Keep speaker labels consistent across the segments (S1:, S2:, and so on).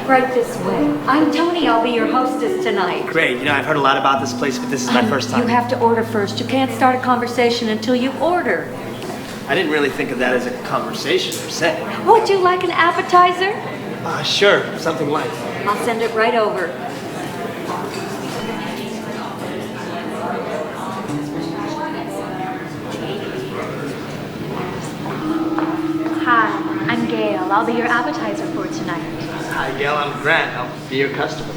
S1: Right this way. I'm Tony. I'll be your hostess tonight.
S2: Great. You know, I've heard a lot about this place, but this is my first time.
S1: You have to order first. You can't start a conversation until you order.
S2: I didn't really think of that as a conversation per se.
S1: Would you like an appetizer?
S2: Sure. Something light.
S1: I'll send it right over.
S3: Hi, I'm Gail. I'll be your appetizer for tonight.
S2: Hi, Gail. I'm Grant. I'll be your customer.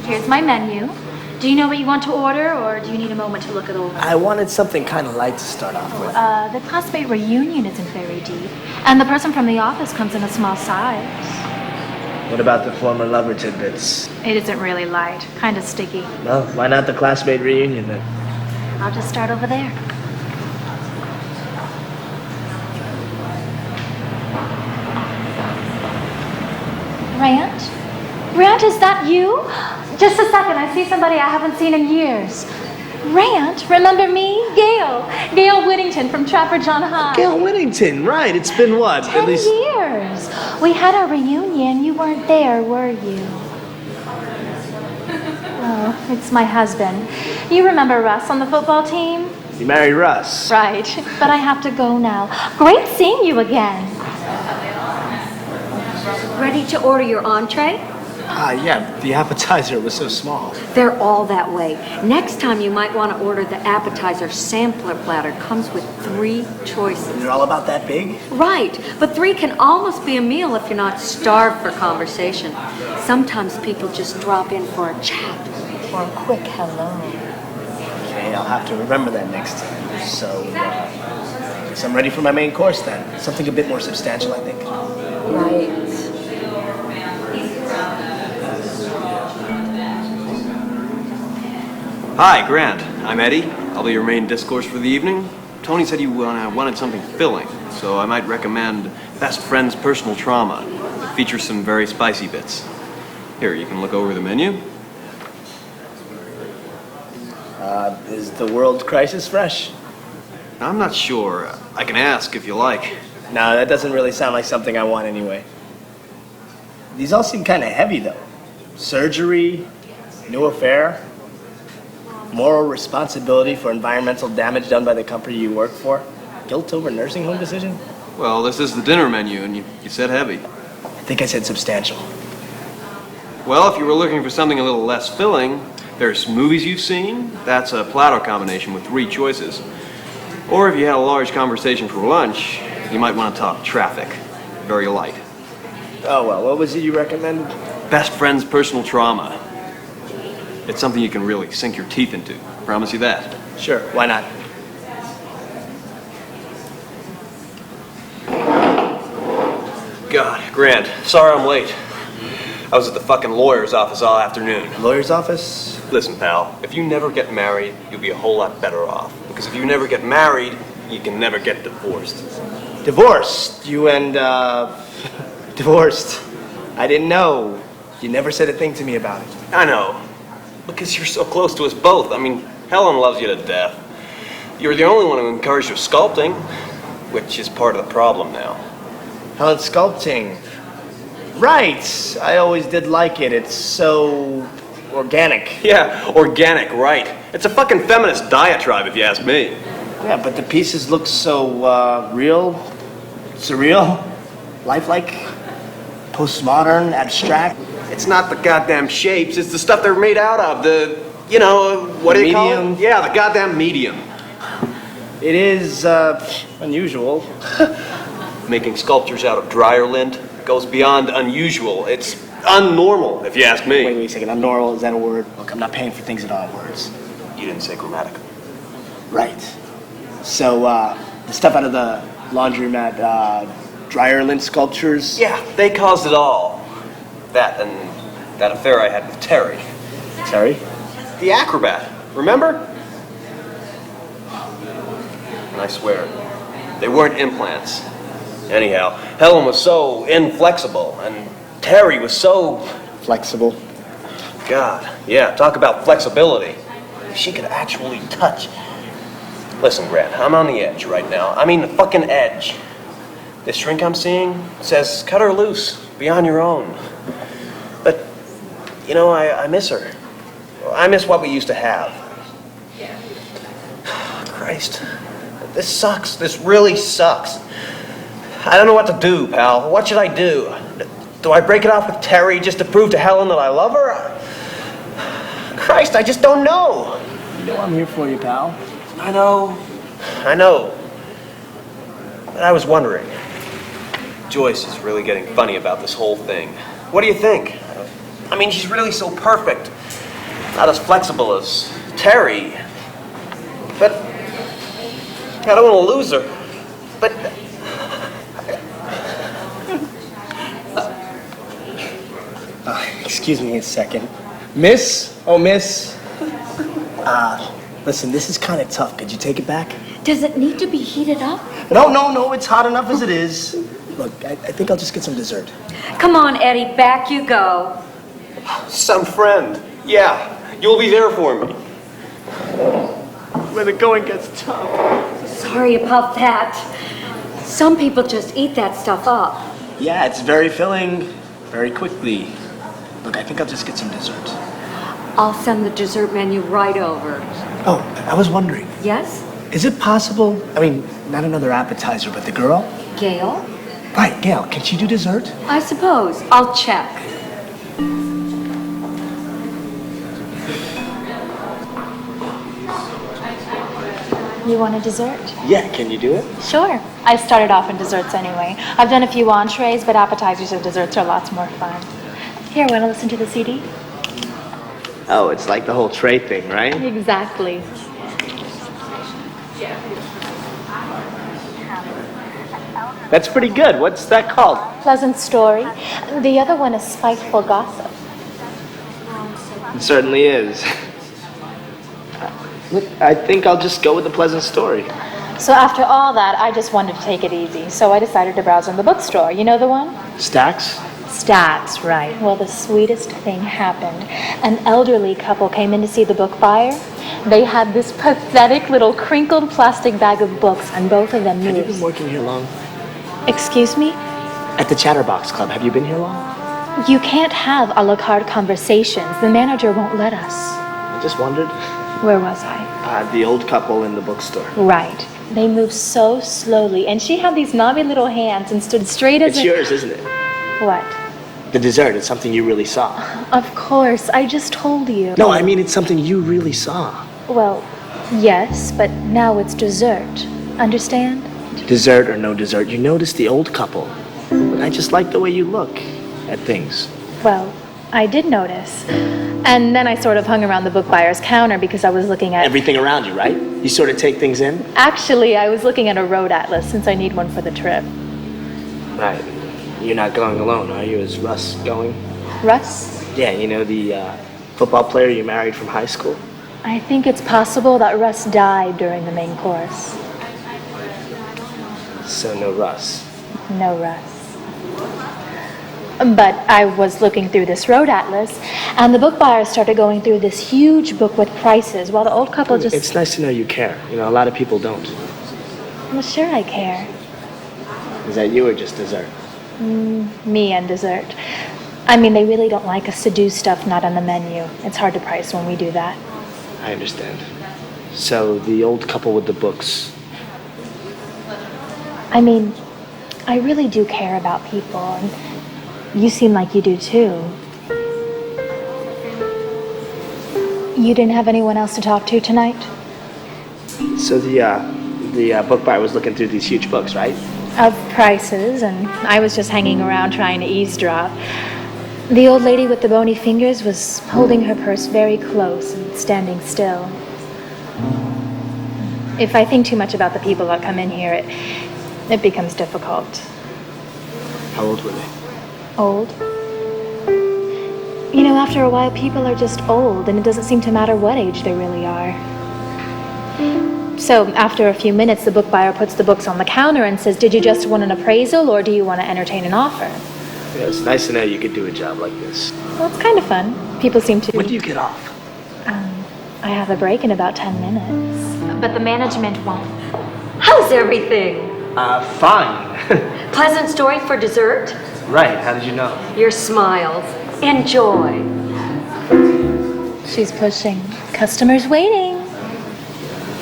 S3: Here's my menu. Do you know what you want to order, or do you need a moment to look it over?
S2: I wanted something kind of light to start off with.
S3: The classmate reunion isn't very deep, and the person from the office comes in a small size.
S2: What about the former lover tidbits?
S3: It isn't really light, kind of sticky.
S2: Well, why not the classmate reunion then?
S3: I'll just start over there. Grant? Grant, is that you? Just a second, I see somebody I haven't seen in years. Grant, remember me? Gail. Gail Whittington from Trafford John High.
S2: Gail Whittington, right. It's been what?
S3: 10 years. We had our reunion. You weren't there, were you? Oh, it's my husband. You remember Russ on the football team?
S2: You married Russ.
S3: Right, but I have to go now. Great seeing you again.
S1: Ready to order your entree?
S2: Yeah, the appetizer was so small.
S1: They're all that way. Next time you might want to order the appetizer sampler platter. Comes with 3 choices.
S2: They're all about that big?
S1: Right, but 3 can almost be a meal if you're not starved for conversation. Sometimes people just drop in for a chat or a quick hello.
S2: Okay, I'll have to remember that next time. So, guess I'm ready for my main course then. Something a bit more substantial, I think.
S1: Right.
S4: Hi, Grant. I'm Eddie. I'll be your main discourse for the evening. Tony said you wanted something filling, so I might recommend Best Friend's Personal Trauma. It features some very spicy bits. Here, you can look over the menu.
S2: Is the world crisis fresh?
S4: I'm not sure. I can ask if you like.
S2: No, that doesn't really sound like something I want anyway. These all seem kind of heavy, though. Surgery, new affair, moral responsibility for environmental damage done by the company you work for, guilt over nursing home decision?
S4: Well, this is the dinner menu, and you said heavy.
S2: I think I said substantial.
S4: Well, if you were looking for something a little less filling, there's movies you've seen. That's a platter combination with 3 choices. Or if you had a large conversation for lunch, you might want to talk traffic. Very light.
S2: Oh, well, what was it you recommended?
S4: Best Friend's Personal Trauma. It's something you can really sink your teeth into. Promise you that.
S2: Sure, why not?
S4: God, Grant, sorry I'm late. I was at the fucking lawyer's office all afternoon.
S2: Lawyer's office?
S4: Listen, pal, if you never get married, you'll be a whole lot better off. Because if you never get married, you can never get divorced.
S2: Divorced? You and, divorced. I didn't know. You never said a thing to me about it.
S4: I know. Because you're so close to us both. I mean, Helen loves you to death. You're the only one who encouraged her sculpting, which is part of the problem now.
S2: Helen sculpting. Right. I always did like it. It's so organic.
S4: Yeah, organic, right. It's a fucking feminist diatribe, if you ask me.
S2: Yeah, but the pieces look so, real, surreal, lifelike, postmodern, abstract.
S4: It's not the goddamn shapes, it's the stuff they're made out of. What do you call it?
S2: Medium?
S4: Yeah, the goddamn medium.
S2: It is, unusual.
S4: Making sculptures out of dryer lint goes beyond unusual. It's unnormal, if you ask me.
S2: Wait a second. Unnormal, is that a word? Look, I'm not paying for things that aren't words.
S4: You didn't say grammatical.
S2: Right. So, the stuff out of the laundromat, dryer lint sculptures?
S4: Yeah, they caused it all. That and that affair I had with Terry.
S2: Terry?
S4: The acrobat, remember? And I swear, they weren't implants. Anyhow, Helen was so inflexible, and Terry was so...
S2: Flexible.
S4: God, yeah, talk about flexibility. She could actually touch. Listen, Grant, I'm on the edge right now. I mean the fucking edge. This shrink I'm seeing says cut her loose, be on your own. But, you know, I miss her. I miss what we used to have. Christ, this sucks. This really sucks. I don't know what to do, pal. What should I do? Do I break it off with Terry just to prove to Helen that I love her? Christ, I just don't know.
S2: You know I'm here for you, pal.
S4: I know. But I was wondering. Joyce is really getting funny about this whole thing. What do you think? I mean, she's really so perfect. Not as flexible as Terry. But I don't want to lose her. But
S2: Excuse me a second. Miss? Oh, miss. Listen, this is kind of tough. Could you take it back?
S1: Does it need to be heated up?
S2: No. It's hot enough as it is. Look, I think I'll just get some dessert.
S1: Come on, Eddie, back you go.
S4: some friend. Yeah, you'll be there for me.
S2: When the going gets tough.
S1: Sorry about that. Some people just eat that stuff up.
S2: Yeah, it's very filling, very quickly. Look, I think I'll just get some dessert.
S1: I'll send the dessert menu right over.
S2: Oh, I was wondering,
S1: Yes?
S2: is it possible, I mean, not another appetizer, but the girl?
S1: Gail?
S2: Right, Gail, can she do dessert?
S1: I suppose. I'll check.
S3: You want a dessert?
S2: Yeah, can you do it?
S3: Sure. I started off in desserts anyway. I've done a few entrees, but appetizers and desserts are lots more fun. Here, want to listen to the CD?
S2: Oh, it's like the whole tray thing, right?
S3: Exactly.
S2: That's pretty good. What's that called?
S3: Pleasant Story. The other one is Spiteful Gossip.
S2: It certainly is. I think I'll just go with the pleasant story.
S3: So after all that, I just wanted to take it easy. So I decided to browse in the bookstore. You know the one?
S2: Stacks?
S3: Stats, right. Well, the sweetest thing happened. An elderly couple came in to see the book buyer. They had this pathetic little crinkled plastic bag of books, and both of them
S2: Have you been
S3: moved.
S2: working here long?
S3: Excuse me?
S2: At the Chatterbox Club. Have you been here long?
S3: You can't have a la carte conversations. The manager won't let us.
S2: I just wondered.
S3: Where was I?
S2: The old couple in the bookstore.
S3: Right. They moved so slowly, and she had these knobby little hands and stood straight as
S2: It's yours, isn't it?
S3: What?
S2: The dessert. It's something you really saw.
S3: Of course, I just told you.
S2: No, I mean it's something you really saw.
S3: Well, yes, but now it's dessert. Understand?
S2: Dessert or no dessert, you noticed the old couple. I just like the way you look at things.
S3: Well, I did notice. And then I sort of hung around the book buyer's counter because I was looking at...
S2: Everything around you, right? You sort of take things in?
S3: Actually, I was looking at a road atlas since I need one for the trip.
S2: Right. You're not going alone, are you? Is Russ going?
S3: Russ?
S2: Yeah, you know the football player you married from high school?
S3: I think it's possible that Russ died during the main course.
S2: So no Russ.
S3: No Russ. But I was looking through this road atlas, and the book buyer started going through this huge book with prices, while the old couple just...
S2: It's nice to know you care. You know, a lot of people don't.
S3: Well, sure I care.
S2: Is that you or just dessert?
S3: Me and dessert. I mean, they really don't like us to do stuff not on the menu. It's hard to price when we do that.
S2: I understand. So the old couple with the books.
S3: I mean, I really do care about people, and you seem like you do too. You didn't have anyone else to talk to tonight?
S2: So the book buyer was looking through these huge books, right?
S3: Of prices, and I was just hanging around trying to eavesdrop. The old lady with the bony fingers was holding her purse very close and standing still. If I think too much about the people that come in here, it becomes difficult.
S2: How old were they?
S3: Old? You know, after a while, people are just old, and it doesn't seem to matter what age they really are. So after a few minutes, the book buyer puts the books on the counter and says, "Did you just want an appraisal, or do you want to entertain an offer?"
S2: Yeah, it's nice to know you could do a job like this.
S3: Well, it's kind of fun. People seem to...
S2: When do you get off?
S3: I have a break in about 10 minutes. But the management won't.
S1: How's everything?
S2: Fine.
S1: Pleasant story for dessert?
S2: Right, how did you know?
S1: Your smiles. Enjoy.
S3: She's pushing. Customers waiting.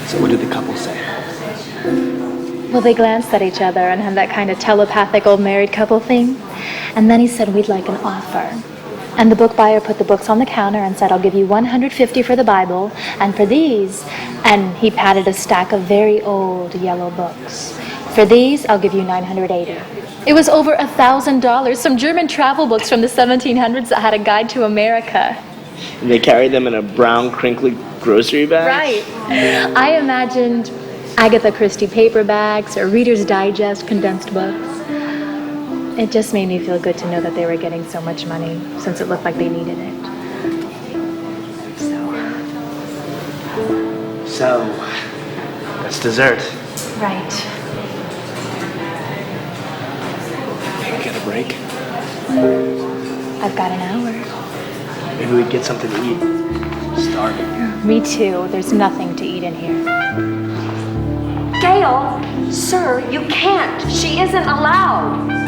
S2: So what did the couple say?
S3: Well, they glanced at each other and had that kind of telepathic old married couple thing. And then he said, "We'd like an offer." And the book buyer put the books on the counter and said, "I'll give you $150 for the Bible, and for these," and he patted a stack of very old yellow books. "For these, I'll give you $980. It was over $1,000, some German travel books from the 1700s that had a guide to America.
S2: And they carried them in a brown, crinkly grocery bag?
S3: Right. I imagined Agatha Christie paperbacks or Reader's Digest condensed books. It just made me feel good to know that they were getting so much money, since it looked like they needed it.
S2: So, that's dessert.
S3: Right.
S2: Can we get a break?
S3: I've got an hour.
S2: Maybe we'd get something to eat. Starving.
S3: Me too. There's nothing to eat in here.
S1: Gail, sir, you can't. She isn't allowed.